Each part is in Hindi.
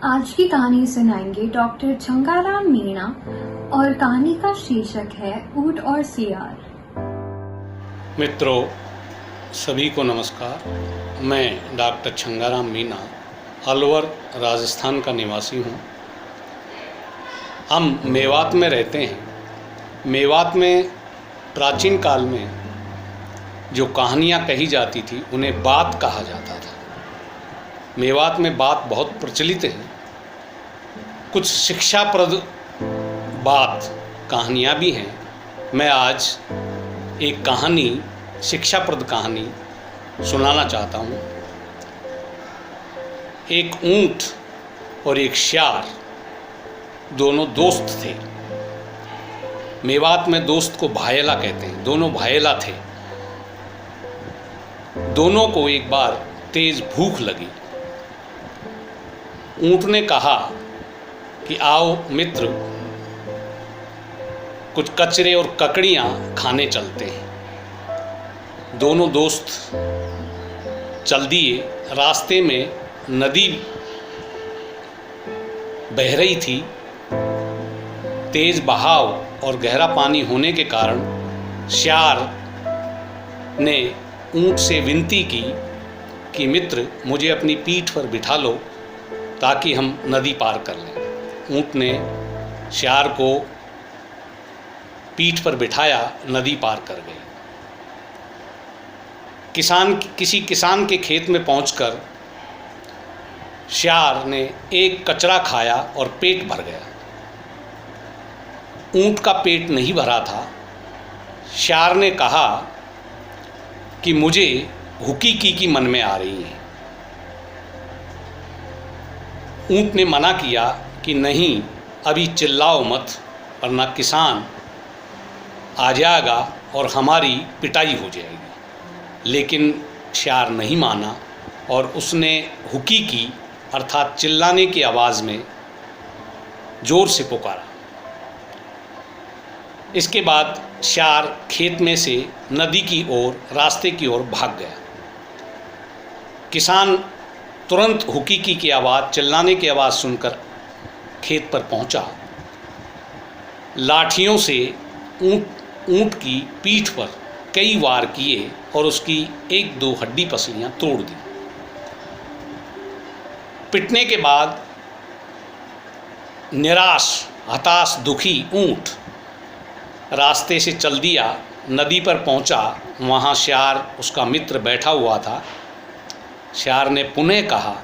आज की कहानी सुनाएंगे डॉक्टर छंगाराम मीणा और कहानी का शीर्षक है ऊंट और सियार। मित्रों, सभी को नमस्कार। मैं डॉक्टर छंगाराम मीणा अलवर राजस्थान का निवासी हूँ। हम मेवात में रहते हैं। मेवात में प्राचीन काल में जो कहानियाँ कही जाती थी उन्हें बात कहा जाता था। मेवात में बात बहुत प्रचलित है। कुछ शिक्षाप्रद बात कहानियाँ भी हैं। मैं आज एक कहानी, शिक्षाप्रद कहानी सुनाना चाहता हूँ। एक ऊंट और एक सियार दोनों दोस्त थे। मेवात में दोस्त को भायला कहते हैं। दोनों भायला थे। दोनों को एक बार तेज भूख लगी। ऊंट ने कहा कि आओ मित्र, कुछ कचरे और ककड़ियाँ खाने चलते हैं। दोनों दोस्त चल दिए। रास्ते में नदी बह रही थी। तेज बहाव और गहरा पानी होने के कारण सियार ने ऊंट से विनती की कि मित्र, मुझे अपनी पीठ पर बिठा लो ताकि हम नदी पार कर लें। ऊंट ने सियार को पीठ पर बिठाया, नदी पार कर गई। किसी किसान के खेत में पहुंचकर सियार ने एक कचरा खाया और पेट भर गया। ऊंट का पेट नहीं भरा था। सियार ने कहा कि मुझे हुकीकी की मन में आ रही है। ऊंट ने मना किया कि नहीं, अभी चिल्लाओ मत, वरना किसान आ जाएगा और हमारी पिटाई हो जाएगी। लेकिन सियार नहीं माना और उसने हुकीकी अर्थात चिल्लाने की आवाज़ में ज़ोर से पुकारा। इसके बाद सियार खेत में से नदी की ओर, रास्ते की ओर भाग गया। किसान तुरंत हुकीकी की आवाज़, चिल्लाने की आवाज़ सुनकर खेत पर पहुंचा। लाठियों से ऊंट की पीठ पर कई वार किए और उसकी एक दो हड्डी पसलियां तोड़ दी। पिटने के बाद निराश, हताश, दुखी ऊंट रास्ते से चल दिया। नदी पर पहुंचा। वहाँ सियार, उसका मित्र, बैठा हुआ था। सियार ने पुनः कहा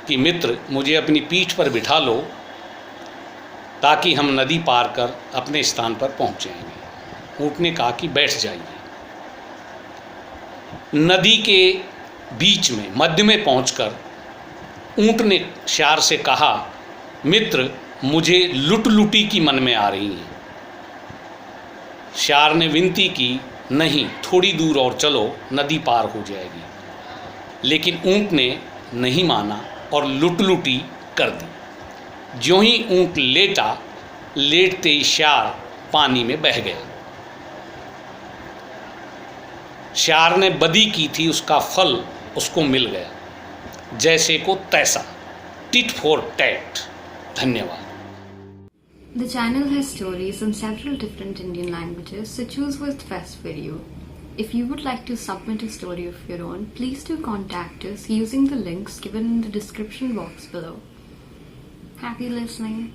कि मित्र, मुझे अपनी पीठ पर बिठा लो ताकि हम नदी पार कर अपने स्थान पर पहुंच जाएंगे। ऊंट ने कहा कि बैठ जाइए। नदी के बीच में, मध्य में पहुंचकर ऊंट ने सियार से कहा, मित्र, मुझे लुटी की मन में आ रही है। सियार ने विनती की, नहीं, थोड़ी दूर और चलो, नदी पार हो जाएगी। लेकिन ऊंट ने नहीं माना और लुटी कर दी। ज्यों ही ऊंट लेटा, लेटते ही सियार पानी में बह गया। सियार ने बदी की थी, उसका फल उसको मिल गया। जैसे को तैसा, टिट फॉर टैट। धन्यवाद। The channel has stories in several different Indian languages, so choose what's best for you. If you would like to submit a story of your own, please do contact us using the links given in the description box below. Happy listening.